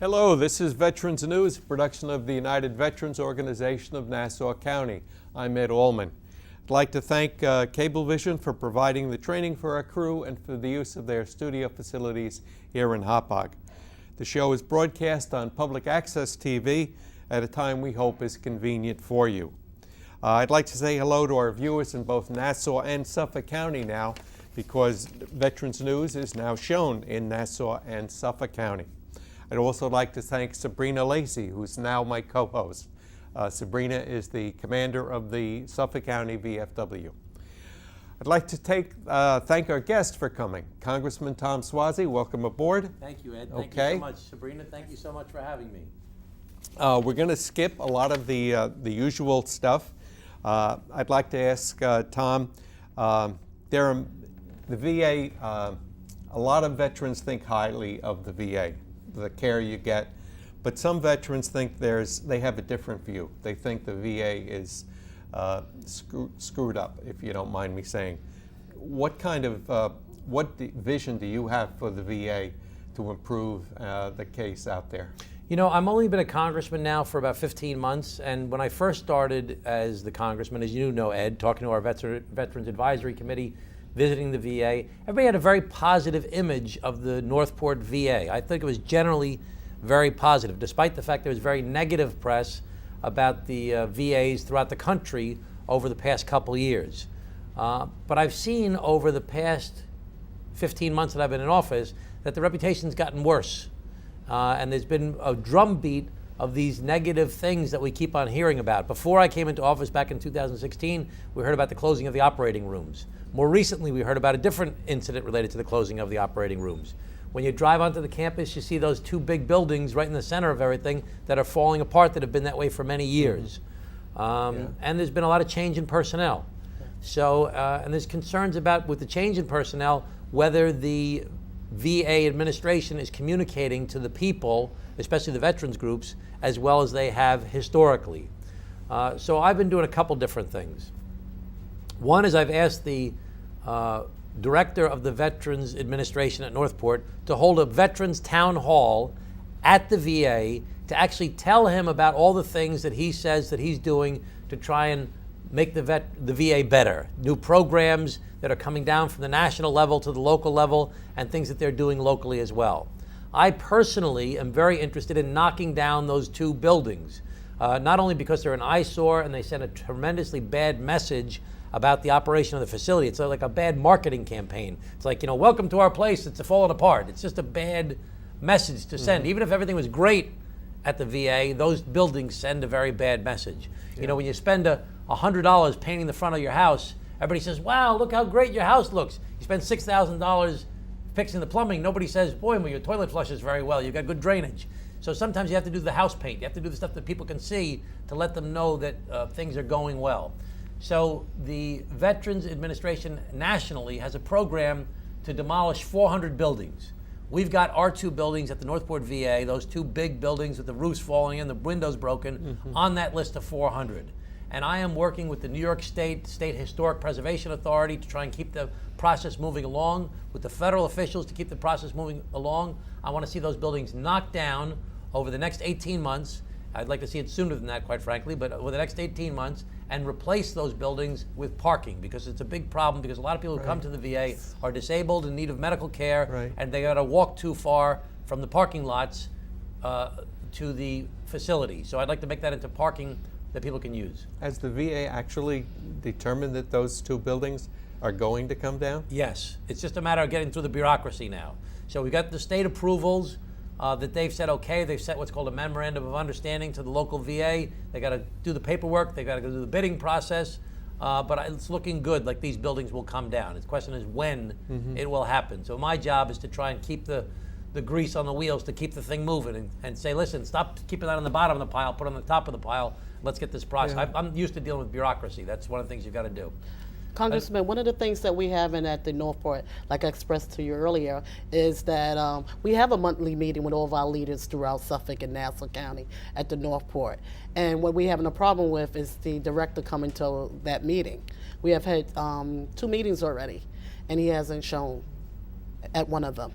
Hello, this is Veterans News, a production of the United Veterans Organization of Nassau County. I'm Ed Allman. I'd like to thank Cablevision for providing the training for our crew and for the use of their studio facilities here in Hauppauge. The show is broadcast on public access TV at a time we hope is convenient for you. I'd like to say hello to our viewers in both Nassau and Suffolk County now, because Veterans News is now shown in Nassau and Suffolk County. I'd also like to thank Sabrina Lacey, who's now my co-host. Sabrina is the commander of the Suffolk County VFW. I'd like to thank our guest for coming. Congressman Tom Suozzi, welcome aboard. Thank you, Ed. Thank you so much. Sabrina, thank you so much for having me. We're going to skip a lot of the usual stuff. I'd like to ask Tom, the VA, a lot of veterans think highly of the VA, the care you get, but some veterans think they have a different view. They think the VA is screwed up, if you don't mind me saying. What kind of, vision do you have for the VA to improve the case out there? You know, I've only been a congressman now for about 15 months, and when I first started as the congressman, as you know, Ed, talking to our Veterans Advisory Committee, visiting the VA, everybody had a very positive image of the Northport VA. I think it was generally very positive, despite the fact there was very negative press about the VAs throughout the country over the past couple years. But I've seen over the past 15 months that I've been in office that the reputation's gotten worse. And there's been a drumbeat of these negative things that we keep on hearing about. Before I came into office back in 2016, we heard about the closing of the operating rooms. More recently, we heard about a different incident related to the closing of the operating rooms. When you drive onto the campus, you see those two big buildings right in the center of everything that are falling apart, that have been that way for many years. And there's been a lot of change in personnel. So, and there's concerns about, with the change in personnel, whether the VA administration is communicating to the people, especially the veterans groups, as well as they have historically. So I've been doing a couple different things. One is I've asked the director of the Veterans Administration at Northport to hold a veterans town hall at the VA to actually tell him about all the things that he says that he's doing to try and make the VA better. New programs that are coming down from the national level to the local level, and things that they're doing locally as well. I personally am very interested in knocking down those two buildings, not only because they're an eyesore and they send a tremendously bad message about the operation of the facility. It's like a bad marketing campaign. It's like, you know, welcome to our place, it's falling apart. It's just a bad message to send. Even if everything was great at the VA, those buildings send a very bad message. You know, when you spend $100 painting the front of your house, everybody says, wow, look how great your house looks. You spend $6,000 fixing the plumbing. Nobody says, boy, well, your toilet flushes very well. You've got good drainage. So sometimes you have to do the house paint. You have to do the stuff that people can see to let them know that things are going well. So the Veterans Administration nationally has a program to demolish 400 buildings. We've got our two buildings at the Northport VA, those two big buildings with the roofs falling in, the windows broken, on that list of 400. And I am working with the New York State Historic Preservation Authority to try and keep the process moving along, with the federal officials to keep the process moving along. I want to see those buildings knocked down over the next 18 months. I'd like to see it sooner than that, quite frankly, but over the next 18 months, and replace those buildings with parking, because it's a big problem, because a lot of people who come to the VA are disabled, in need of medical care, and they got to walk too far from the parking lots to the facility. So I'd like to make that into parking that people can use. Has the VA actually determined that those two buildings are going to come down? Yes, it's just a matter of getting through the bureaucracy now. So we got the state approvals that they've said okay. They've set what's called a memorandum of understanding to the local VA. They got to do the paperwork. They got to go do the bidding process. But it's looking good, like these buildings will come down. The question is when it will happen. So my job is to try and keep the grease on the wheels, to keep the thing moving, and say, listen, stop keeping that on the bottom of the pile, put it on the top of the pile. Let's get this process. I'm used to dealing with bureaucracy. That's one of the things you've got to do. Congressman, one of the things that we have at the Northport, like I expressed to you earlier, is that we have a monthly meeting with all of our leaders throughout Suffolk and Nassau County at the Northport. And what we're having a problem with is the director coming to that meeting. We have had 2 meetings already, and he hasn't shown at one of them.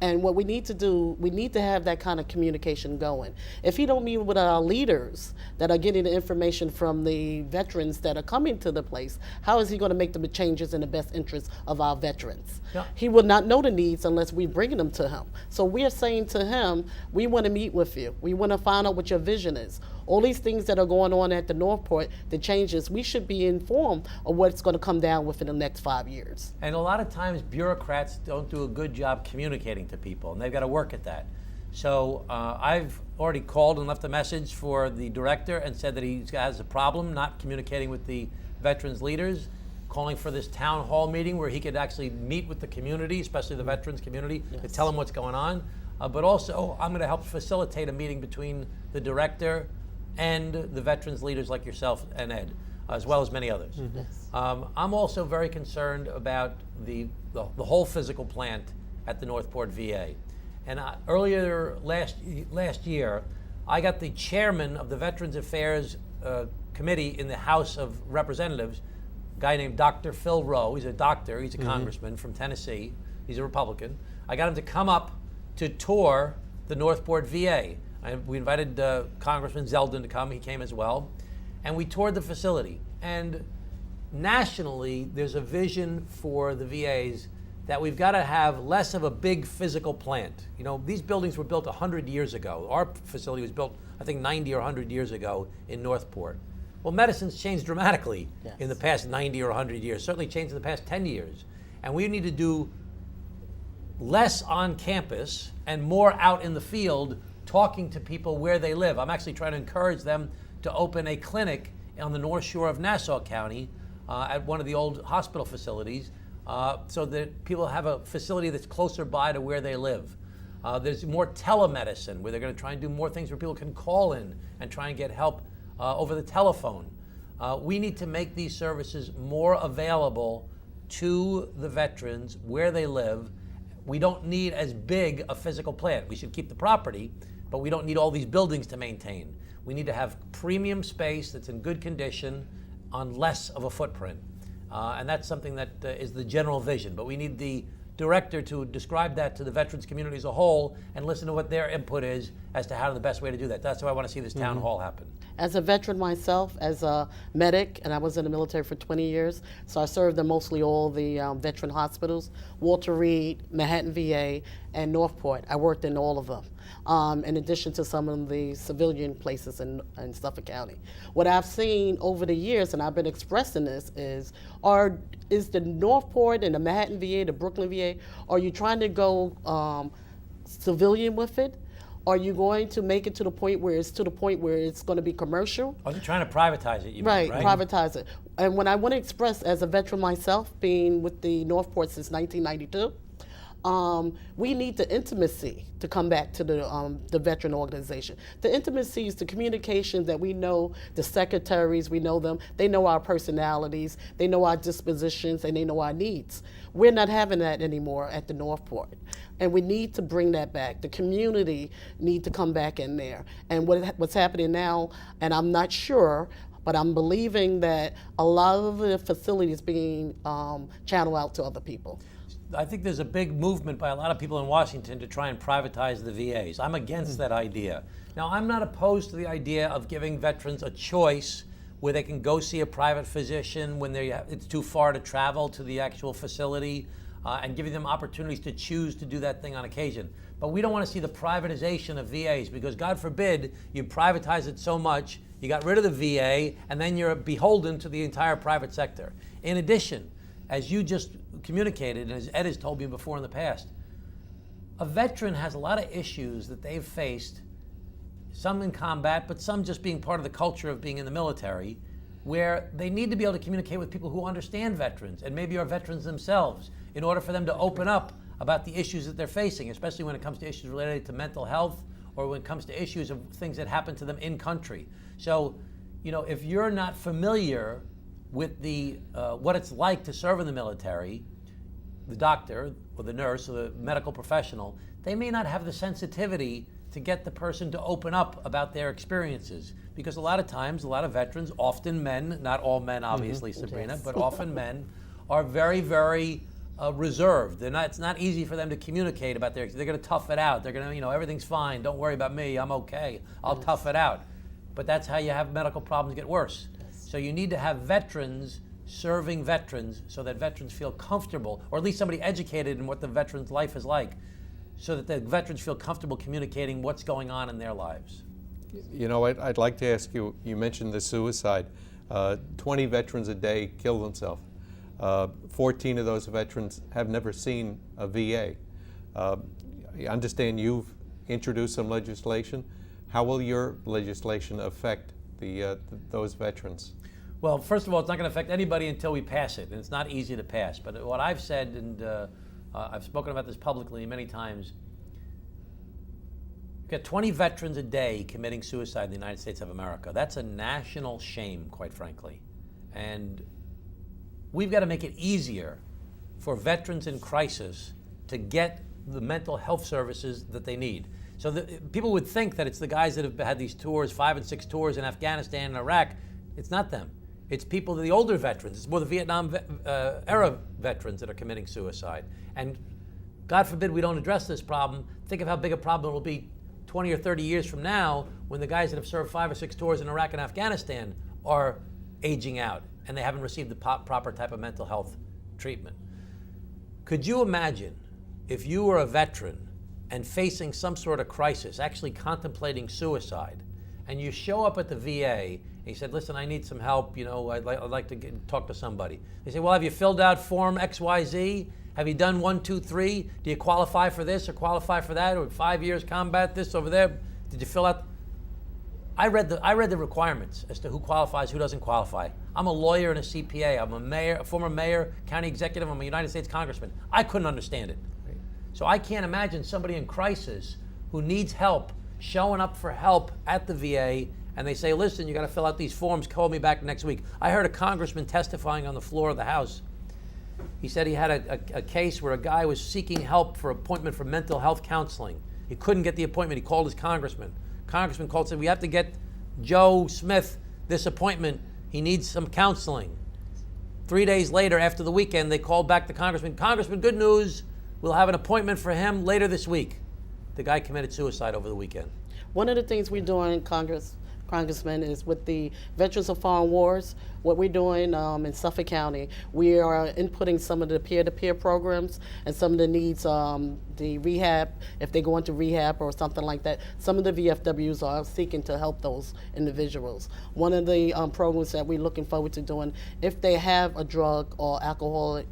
And what we need to do, we need to have that kind of communication going. If he don't meet with our leaders that are getting the information from the veterans that are coming to the place, how is he going to make the changes in the best interest of our veterans? Yeah. He will not know the needs unless we bring them to him. So we are saying to him, we want to meet with you. We want to find out what your vision is. All these things that are going on at the Northport, the changes, we should be informed of what's going to come down within the next 5 years. And a lot of times bureaucrats don't do a good job communicating to people, and they've got to work at that. So I've already called and left a message for the director and said that he has a problem not communicating with the veterans leaders, calling for this town hall meeting where he could actually meet with the community, especially the veterans community, to tell them what's going on. But also, I'm going to help facilitate a meeting between the director and the veterans leaders like yourself and Ed, as well as many others. Yes. I'm also very concerned about the whole physical plant at the Northport VA. And earlier last year, I got the chairman of the Veterans Affairs Committee in the House of Representatives, a guy named Dr. Phil Rowe. He's a doctor, he's a congressman from Tennessee, he's a Republican. I got him to come up to tour the Northport VA. We invited Congressman Zeldin to come, he came as well. And we toured the facility. And nationally, there's a vision for the VAs that we've got to have less of a big physical plant. You know, these buildings were built 100 years ago. Our facility was built, I think, 90 or 100 years ago in Northport. Well, medicine's changed dramatically in the past 90 or 100 years, certainly changed in the past 10 years. And we need to do less on campus and more out in the field talking to people where they live. I'm actually trying to encourage them to open a clinic on the North Shore of Nassau County at one of the old hospital facilities so that people have a facility that's closer by to where they live. There's more telemedicine where they're going to try and do more things where people can call in and try and get help over the telephone. We need to make these services more available to the veterans where they live. We don't need as big a physical plant. We should keep the property, but we don't need all these buildings to maintain. We need to have premium space that's in good condition on less of a footprint. And that's something that is the general vision. But we need the director to describe that to the veterans community as a whole and listen to what their input is as to how the best way to do that. That's why I want to see this town hall happen. As a veteran myself, as a medic, and I was in the military for 20 years, so I served in mostly all the veteran hospitals, Walter Reed, Manhattan VA, and Northport. I worked in all of them, in addition to some of the civilian places in Suffolk County. What I've seen over the years, and I've been expressing this, is the Northport and the Manhattan VA, the Brooklyn VA, are you trying to go civilian with it? Are you going to make it to the point where it's going to be commercial? Are they trying to privatize it, you mean, Right, right? privatize it. And when I want to express, as a veteran myself, being with the Northport since 1992, we need the intimacy to come back to the veteran organization. The intimacy is the communication that we know the secretaries, we know them, they know our personalities, they know our dispositions, and they know our needs. We're not having that anymore at the Northport. And we need to bring that back. The community need to come back in there. And what's happening now, and I'm not sure, but I'm believing that a lot of the facilities being channeled out to other people. I think there's a big movement by a lot of people in Washington to try and privatize the VAs. I'm against that idea. Now, I'm not opposed to the idea of giving veterans a choice where they can go see a private physician when it's too far to travel to the actual facility, and giving them opportunities to choose to do that thing on occasion. But we don't want to see the privatization of VAs, because God forbid you privatize it so much, you got rid of the VA, and then you're beholden to the entire private sector. In addition, as you just communicated, and as Ed has told me before in the past, a veteran has a lot of issues that they've faced, some in combat, but some just being part of the culture of being in the military, where they need to be able to communicate with people who understand veterans and maybe are veterans themselves in order for them to open up about the issues that they're facing, especially when it comes to issues related to mental health or when it comes to issues of things that happen to them in country. So, you know, if you're not familiar with the what it's like to serve in the military, the doctor or the nurse or the medical professional, they may not have the sensitivity to get the person to open up about their experiences. Because a lot of times, a lot of veterans, often men, not all men obviously, Sabrina, but often men, are very, very reserved. It's not easy for them to communicate about they're going to tough it out. They're going to, everything's fine. Don't worry about me. I'm okay. I'll tough it out. But that's how you have medical problems get worse. So you need to have veterans serving veterans so that veterans feel comfortable, or at least somebody educated in what the veteran's life is like, so that the veterans feel comfortable communicating what's going on in their lives. You know, I'd like to ask you, you mentioned the suicide. 20 veterans a day kill themselves. 14 of those veterans have never seen a VA. I understand you've introduced some legislation. How will your legislation affect those veterans? Well, first of all, it's not going to affect anybody until we pass it, and it's not easy to pass. But what I've said, and I've spoken about this publicly many times, we've got 20 veterans a day committing suicide in the United States of America. That's a national shame, quite frankly. And we've got to make it easier for veterans in crisis to get the mental health services that they need. So people would think that it's the guys that have had these tours, 5 and 6 tours in Afghanistan and Iraq. It's not them. It's people, the older veterans. It's more the Vietnam era veterans that are committing suicide. And God forbid we don't address this problem. Think of how big a problem it will be 20 or 30 years from now when the guys that have served 5 or 6 tours in Iraq and Afghanistan are aging out and they haven't received the proper type of mental health treatment. Could you imagine if you were a veteran and facing some sort of crisis, actually contemplating suicide, and you show up at the VA and you said, listen, I need some help, I'd like to talk to somebody. They say, well, have you filled out form XYZ? Have you done 1, 2, 3? Do you qualify for this or qualify for that? Or 5 years combat, this over there? Did you fill out? I read the requirements as to who qualifies, who doesn't qualify. I'm a lawyer and a CPA. I'm a former mayor, county executive. I'm a United States congressman. I couldn't understand it. Right. So I can't imagine somebody in crisis who needs help showing up for help at the VA, and they say, listen, you got to fill out these forms. Call me back next week. I heard a congressman testifying on the floor of the House. He said he had a case where a guy was seeking help for appointment for mental health counseling. He couldn't get the appointment. He called his congressman. Congressman called and said, we have to get Joe Smith this appointment. He needs some counseling. 3 days later, after the weekend, they called back the congressman. Congressman, good news. We'll have an appointment for him later this week. The guy committed suicide over the weekend. One of the things we're doing, Congressman, is with the Veterans of Foreign Wars, what we're doing in Suffolk County, we are inputting some of the peer-to-peer programs and some of the needs, the rehab, if they go into rehab or something like that. Some of the VFWs are seeking to help those individuals. One of the programs that we're looking forward to doing, if they have a drug or alcoholic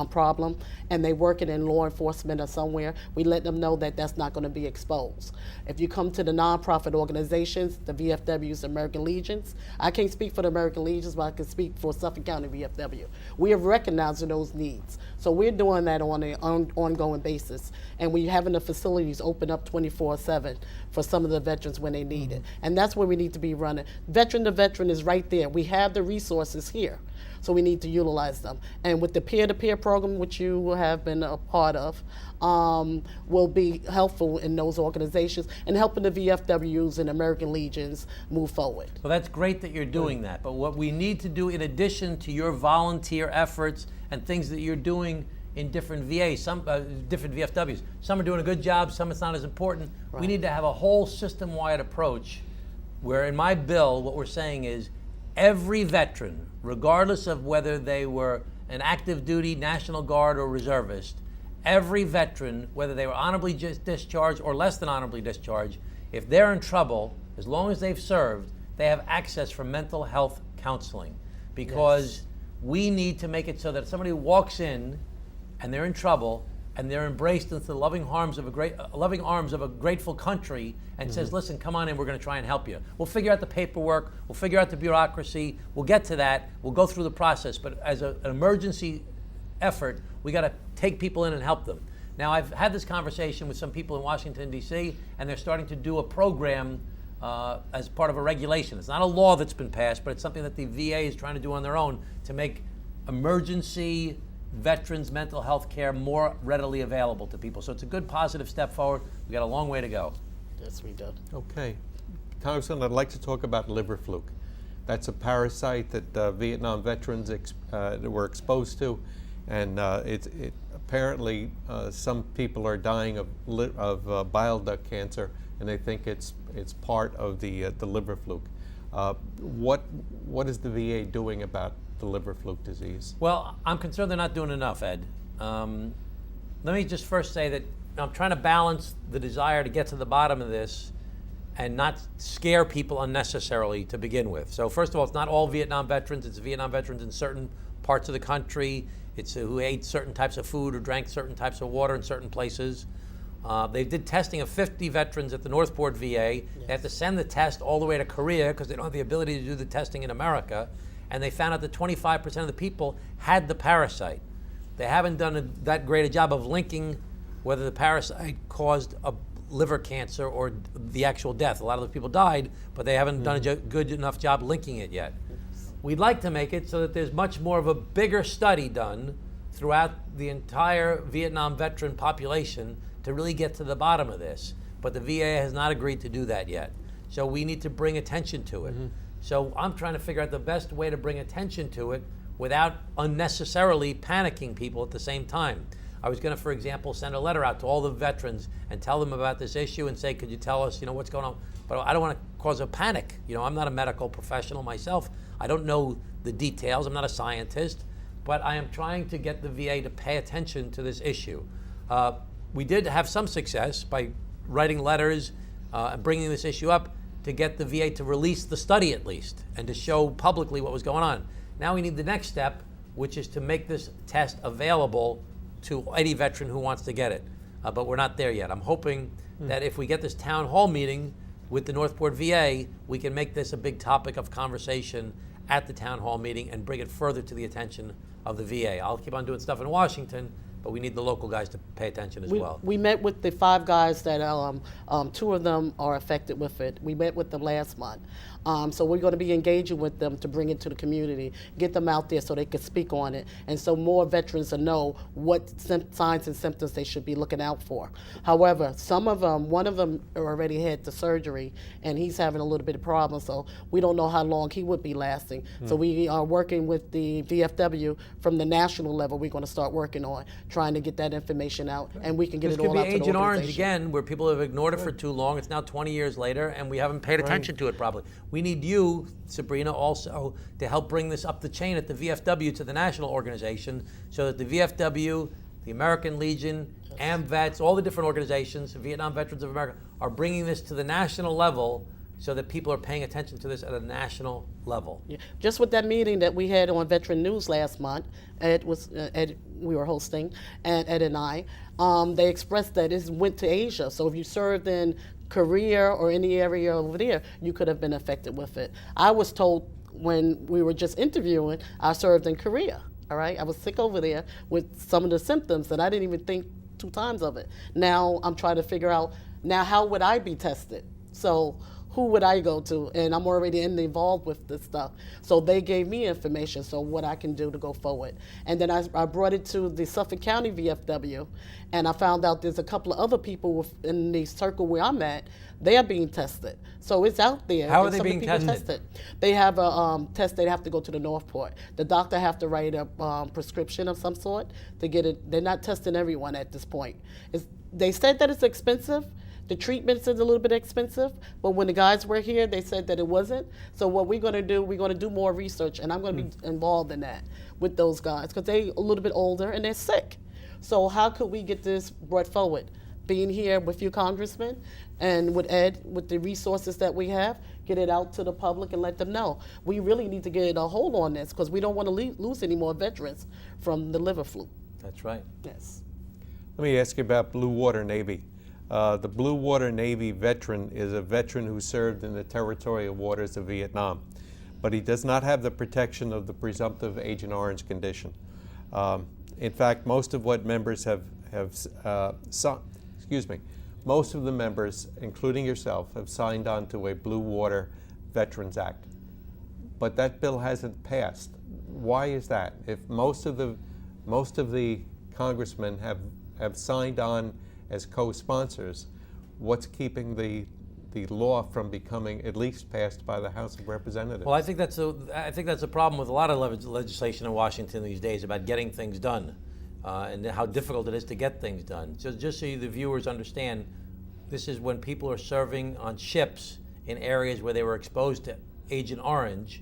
problem and they working in law enforcement or somewhere, we let them know that that's not going to be exposed. If you come to the nonprofit organizations, the VFWs, American Legions, I can't speak for the American Legions, but I can speak for Suffolk County VFW. We have recognized those needs. So we're doing that on an ongoing basis. And we're having the facilities open up 24/7 for some of the veterans when they need it. And that's where we need to be running. Veteran to veteran is right there. We have the resources here. So we need to utilize them. And with the peer-to-peer program, which you have been a part of, will be helpful in those organizations and helping the VFWs and American Legions move forward. Well, that's great that you're doing that. But what we need to do in addition to your volunteer efforts and things that you're doing in different VAs, some different VFWs, some are doing a good job, some it's not as important. Right. We need to have a whole system-wide approach where in my bill, what we're saying is every veteran, regardless of whether they were an active duty, National Guard, or reservist, every veteran, whether they were honorably discharged or less than honorably discharged, if they're in trouble, as long as they've served, they have access for mental health counseling. Because we need to make it so that if somebody walks in and they're in trouble and they're embraced into the loving arms of a grateful country and says, listen, come on in, we're going to try and help you. We'll figure out the paperwork, we'll figure out the bureaucracy, we'll get to that, we'll go through the process, but as an emergency effort, we got to take people in and help them. Now, I've had this conversation with some people in Washington, D.C., and they're starting to do a program as part of a regulation. It's not a law that's been passed, but it's something that the VA is trying to do on their own to make emergency veterans' mental health care more readily available to people. So it's a good positive step forward. We've got a long way to go. Yes, we do. Okay. Congressman, I'd like to talk about liver fluke. That's a parasite that Vietnam veterans were exposed to, and it apparently some people are dying of bile duct cancer, and they think it's part of the liver fluke. What is the VA doing about the liver fluke disease? Well, I'm concerned they're not doing enough, Ed. Let me just first say that I'm trying to balance the desire to get to the bottom of this and not scare people unnecessarily to begin with. So first of all, it's not all Vietnam veterans. It's Vietnam veterans in certain parts of the country. It's who ate certain types of food or drank certain types of water in certain places. They did testing of 50 veterans at the Northport VA. Yes. They had to send the test all the way to Korea because they don't have the ability to do the testing in America. And they found out that 25% of the people had the parasite. They haven't done that great a job of linking whether the parasite caused a liver cancer or the actual death. A lot of the people died, but they haven't done a good enough job linking it yet. We'd like to make it so that there's much more of a bigger study done throughout the entire Vietnam veteran population to really get to the bottom of this. But the VA has not agreed to do that yet. So we need to bring attention to it. So I'm trying to figure out the best way to bring attention to it without unnecessarily panicking people at the same time. I was going to, for example, send a letter out to all the veterans and tell them about this issue and say, could you tell us, what's going on? But I don't want to cause a panic. I'm not a medical professional myself. I don't know the details. I'm not a scientist. But I am trying to get the VA to pay attention to this issue. We did have some success by writing letters and bringing this issue up to get the VA to release the study at least and to show publicly what was going on. Now we need the next step, which is to make this test available to any veteran who wants to get it. But we're not there yet. I'm hoping that if we get this town hall meeting with the Northport VA, we can make this a big topic of conversation at the town hall meeting and bring it further to the attention of the VA. I'll keep on doing stuff in Washington, but we need the local guys to pay attention as well. We met with the 5 guys that 2 of them are affected with it. We met with them last month. So we're going to be engaging with them to bring it to the community, get them out there so they can speak on it, and so more veterans will know what signs and symptoms they should be looking out for. However, some of them, one of them already had the surgery, and he's having a little bit of problem, so we don't know how long he would be lasting. So we are working with the VFW from the national level. We're going to start working on trying to get that information out, and we can get it all out to the organization. This could be Agent Orange again, where people have ignored it for too long. It's now 20 years later, and we haven't paid attention to it properly. We need you, Sabrina, also to help bring this up the chain at the VFW to the national organization so that the VFW, the American Legion, AMVETS, all the different organizations, Vietnam Veterans of America, are bringing this to the national level so that people are paying attention to this at a national level. Yeah. Just with that meeting that we had on Veteran News last month, we were hosting, and Ed and I, they expressed that it went to Asia. So if you served in Korea or any area over there, you could have been affected with it. I was told when we were just interviewing, I served in Korea, all right? I was sick over there with some of the symptoms, and I didn't even think 2 times of it. Now I'm trying to figure out, now how would I be tested? So who would I go to? And I'm already involved with this stuff. So they gave me information, so what I can do to go forward. And then I brought it to the Suffolk County VFW, and I found out there's a couple of other people in the circle where I'm at, they are being tested. So it's out there. How are they being tested? They have a test, they have to go to the Northport. The doctor have to write a prescription of some sort to get it. They're not testing everyone at this point. They said that it's expensive. The treatments is a little bit expensive, but when the guys were here, they said that it wasn't. So what we're going to do, we're going to do more research, and I'm going to be involved in that with those guys because they're a little bit older and they're sick. So how could we get this brought forward? Being here with you, Congressman, and with Ed, with the resources that we have, get it out to the public and let them know. We really need to get a hold on this because we don't want to lose any more veterans from the liver fluke. That's right. Yes. Let me ask you about Blue Water Navy. The Blue Water Navy veteran is a veteran who served in the territorial waters of Vietnam, but he does not have the protection of the presumptive Agent Orange condition. In fact, most of what members most of the members, including yourself, have signed on to a Blue Water Veterans Act, but that bill hasn't passed. Why is that? If most of the congressmen have signed on as co-sponsors, what's keeping the law from becoming at least passed by the House of Representatives? Well, I think that's a problem with a lot of legislation in Washington these days about getting things done. and how difficult it is to get things done. So just so the viewers understand, this is when people are serving on ships in areas where they were exposed to Agent Orange,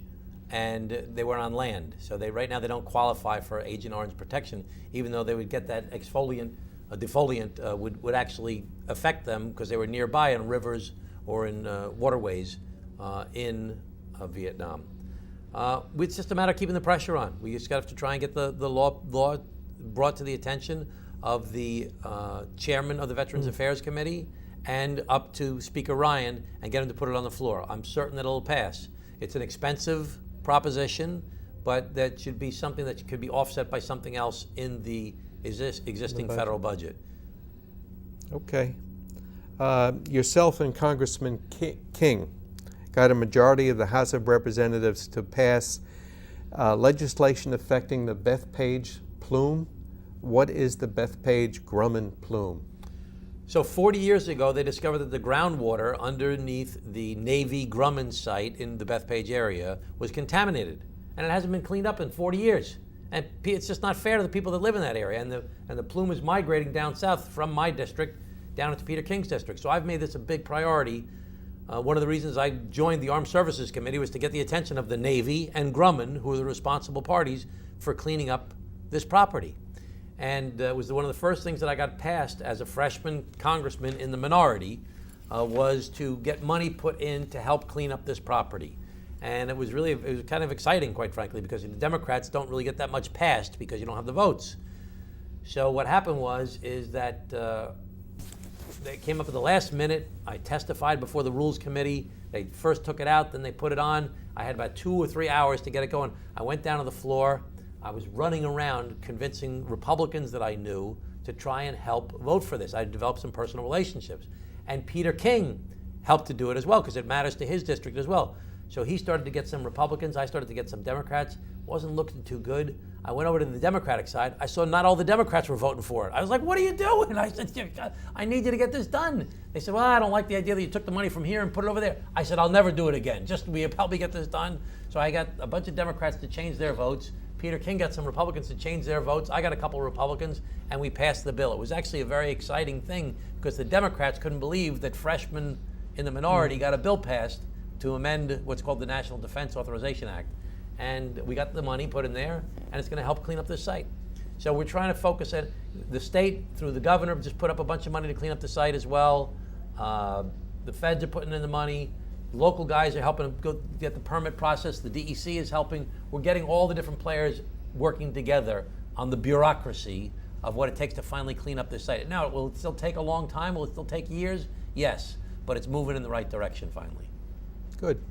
and they were on land. So right now they don't qualify for Agent Orange protection, even though they would get that defoliant would actually affect them because they were nearby in rivers or in waterways in Vietnam. It's just a matter of keeping the pressure on. We just have to try and get the law brought to the attention of the chairman of the Veterans Affairs Committee and up to Speaker Ryan and get him to put it on the floor. I'm certain that it'll pass. It's an expensive proposition, but that should be something that could be offset by something else in the existing federal budget. Okay. Yourself and Congressman King got a majority of the House of Representatives to pass legislation affecting the Bethpage plume. What is the Bethpage Grumman plume? So 40 years ago, they discovered that the groundwater underneath the Navy Grumman site in the Bethpage area was contaminated, and it hasn't been cleaned up in 40 years. And it's just not fair to the people that live in that area. And the plume is migrating down south from my district down into Peter King's district. So I've made this a big priority. One of the reasons I joined the Armed Services Committee was to get the attention of the Navy and Grumman, who are the responsible parties for cleaning up this property. And it was one of the first things that I got passed as a freshman congressman in the minority was to get money put in to help clean up this property. And it was kind of exciting, quite frankly, because the Democrats don't really get that much passed because you don't have the votes. So what happened is that they came up at the last minute. I testified before the Rules Committee. They first took it out, then they put it on. I had about 2 or 3 hours to get it going. I went down to the floor. I was running around convincing Republicans that I knew to try and help vote for this. I developed some personal relationships. And Peter King helped to do it as well because it matters to his district as well. So he started to get some Republicans. I started to get some Democrats. Wasn't looking too good. I went over to the Democratic side. I saw not all the Democrats were voting for it. I was like, what are you doing? I said, I need you to get this done. They said, well, I don't like the idea that you took the money from here and put it over there. I said, I'll never do it again. Just help me get this done. So I got a bunch of Democrats to change their votes. Peter King got some Republicans to change their votes. I got a couple of Republicans, and we passed the bill. It was actually a very exciting thing because the Democrats couldn't believe that freshmen in the minority got a bill passed to amend what's called the National Defense Authorization Act. And we got the money put in there, and it's going to help clean up this site. So we're trying to focus at the state, through the governor, just put up a bunch of money to clean up the site as well. The feds are putting in the money. Local guys are helping go get the permit process. The DEC is helping. We're getting all the different players working together on the bureaucracy of what it takes to finally clean up this site. Now, will it still take a long time? Will it still take years? Yes, but it's moving in the right direction finally. Good.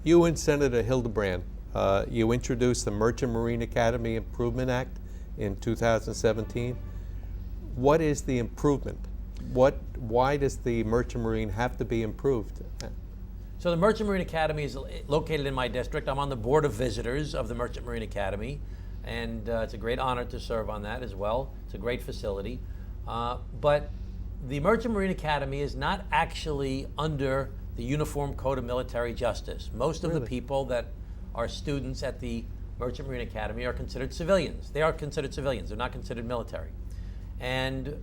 You and Senator Hildebrand, you introduced the Merchant Marine Academy Improvement Act in 2017. What is the improvement? Why does the Merchant Marine have to be improved? So the Merchant Marine Academy is located in my district. I'm on the Board of Visitors of the Merchant Marine Academy, and it's a great honor to serve on that as well. It's a great facility. But the Merchant Marine Academy is not actually under the Uniform Code of Military Justice. Most of the people that are students at the Merchant Marine Academy are considered civilians. They are considered civilians. They're not considered military. And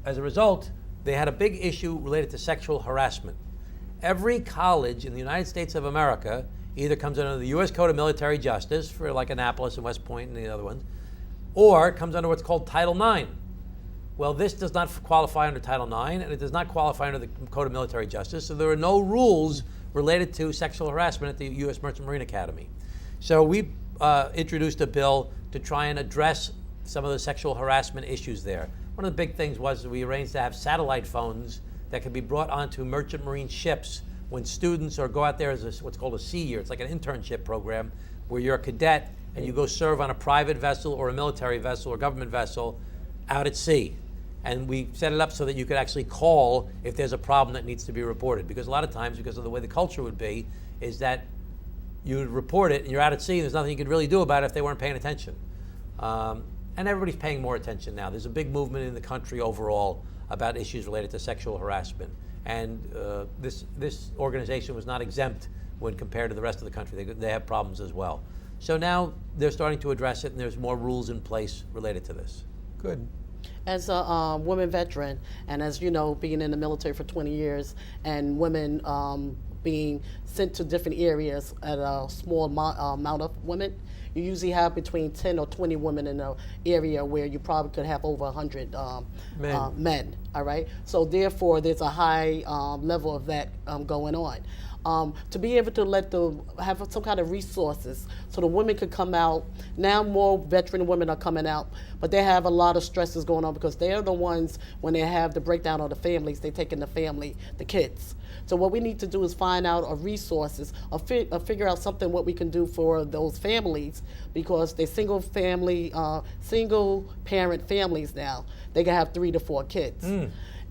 as a result, they had a big issue related to sexual harassment. Every college in the United States of America either comes under the U.S. Code of Military Justice for like Annapolis and West Point and the other ones, or it comes under what's called Title IX. Well, this does not qualify under Title IX, and it does not qualify under the Code of Military Justice, so there are no rules related to sexual harassment at the U.S. Merchant Marine Academy. So we introduced a bill to try and address some of the sexual harassment issues there. One of the big things was that we arranged to have satellite phones that could be brought onto merchant marine ships when students go out there as what's called a sea year. It's like an internship program where you're a cadet and you go serve on a private vessel or a military vessel or government vessel out at sea. And we set it up so that you could actually call if there's a problem that needs to be reported. Because a lot of times, because of the way the culture would be, is that you would report it and you're out at sea and there's nothing you could really do about it if they weren't paying attention. And everybody's paying more attention now. There's a big movement in the country overall about issues related to sexual harassment. And this organization was not exempt when compared to the rest of the country. They have problems as well. So now they're starting to address it, and there's more rules in place related to this. Good. As a woman veteran, and as you know, being in the military for 20 years, and women being sent to different areas at a small amount of women, you usually have between 10 or 20 women in an area where you probably could have over 100 men. All right. So therefore, there's a high level of that going on. To be able to have some kind of resources so the women could come out. Now more veteran women are coming out, but they have a lot of stresses going on because they're the ones, when they have the breakdown of the families, they take in the family, the kids. So what we need to do is find out resources or figure out something what we can do for those families, because they're single parent families now. They can have 3 to 4 kids.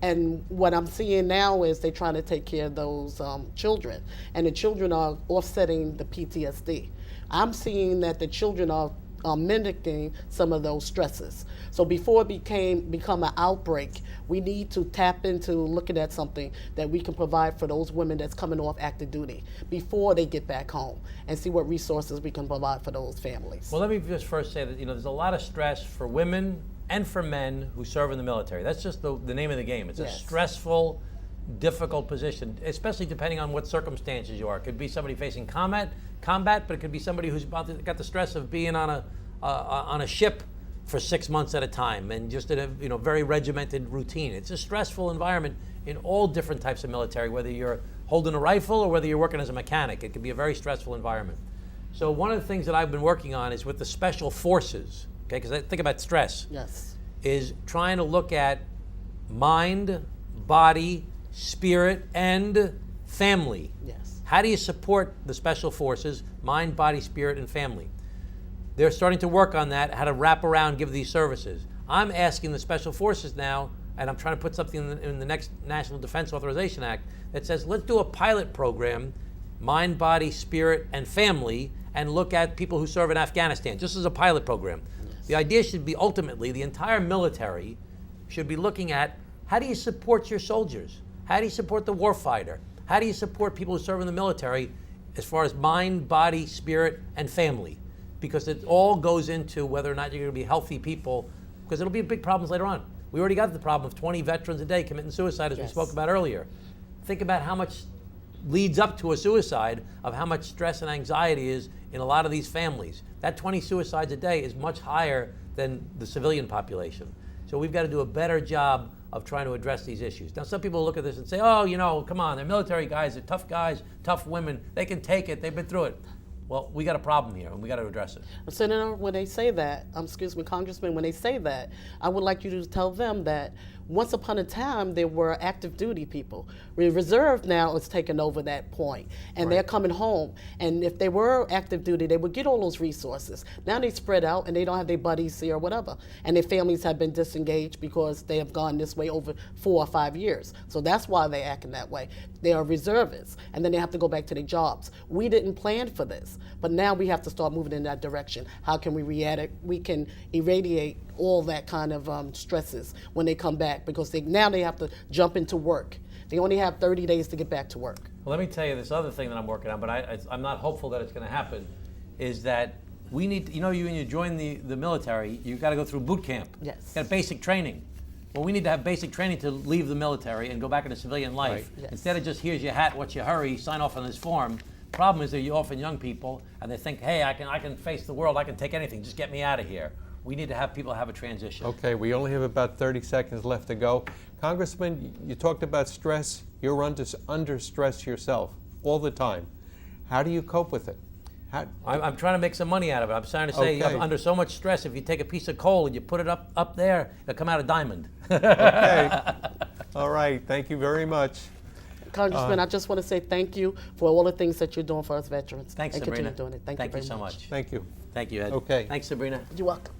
And what I'm seeing now is they're trying to take care of those children, and the children are offsetting the PTSD. I'm seeing that the children are mimicking some of those stresses. So before it become an outbreak, we need to tap into looking at something that we can provide for those women that's coming off active duty before they get back home, and see what resources we can provide for those families. Well, let me just first say that there's a lot of stress for women and for men who serve in the military. That's just the name of the game. It's a stressful, difficult position, especially depending on what circumstances you are. It could be somebody facing combat, but it could be somebody who's got the stress of being on a ship for 6 months at a time and just in a very regimented routine. It's a stressful environment in all different types of military, whether you're holding a rifle or whether you're working as a mechanic. It can be a very stressful environment. So one of the things that I've been working on is with the special forces, okay, because I think about stress, is trying to look at mind, body, spirit, and family. How do you support the special forces, mind, body, spirit, and family? They're starting to work on that, how to wrap around, give these services. I'm asking the special forces now, and I'm trying to put something in the next National Defense Authorization Act that says, let's do a pilot program, mind, body, spirit, and family, and look at people who serve in Afghanistan, just as a pilot program. The idea should be, ultimately, the entire military should be looking at, how do you support your soldiers? How do you support the warfighter? How do you support people who serve in the military as far as mind, body, spirit, and family? Because it all goes into whether or not you're going to be healthy people, because it'll be big problems later on. We already got the problem of 20 veterans a day committing suicide, as we spoke about earlier. Think about how much leads up to a suicide, of how much stress and anxiety is in a lot of these families. That 20 suicides a day is much higher than the civilian population. So we've got to do a better job of trying to address these issues. Now, some people look at this and say, oh, come on, they're military guys, they're tough women, they can take it, they've been through it. Well, we got a problem here, and we got to address it. Senator, when they say that, Congressman, when they say that, I would like you to tell them that once upon a time, there were active duty people. Reserve now is taking over that point, and they're coming home. And if they were active duty, they would get all those resources. Now they spread out, and they don't have their buddies here or whatever. And their families have been disengaged because they have gone this way over 4 or 5 years. So that's why they're acting that way. They are reservists, and then they have to go back to their jobs. We didn't plan for this, but now we have to start moving in that direction. How can we can irradiate all that kind of stresses when they come back, because now they have to jump into work. They only have 30 days to get back to work. Well, let me tell you this other thing that I'm working on, but I'm not hopeful that it's going to happen, is that we need to, when you join the military, you've got to go through boot camp. Yes. You've got basic training. Well, we need to have basic training to leave the military and go back into civilian life. Instead of just, here's your hat, what's your hurry, sign off on this form. Problem is, they're often young people, and they think, hey, I can face the world, I can take anything, just get me out of here. We need to have people have a transition. Okay, we only have about 30 seconds left to go. Congressman, you talked about stress. You're under stress yourself all the time. How do you cope with it? I'm trying to make some money out of it. I'm trying to say, I'm under so much stress, if you take a piece of coal and you put it up there, it'll come out a diamond. Okay. All right, thank you very much. Congressman, I just want to say thank you for all the things that you're doing for us veterans. Thanks, and Sabrina. Continue doing it. Thank you very so much. Thank you. Thank you, Ed. Okay. Thanks, Sabrina. You're welcome.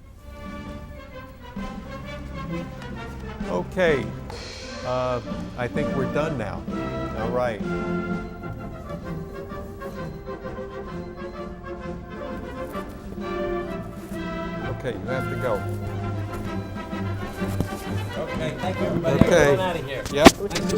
Okay. I think we're done now. All right. Okay, you have to go. Okay, thank you, everybody. Okay. We're going out of here. Yep.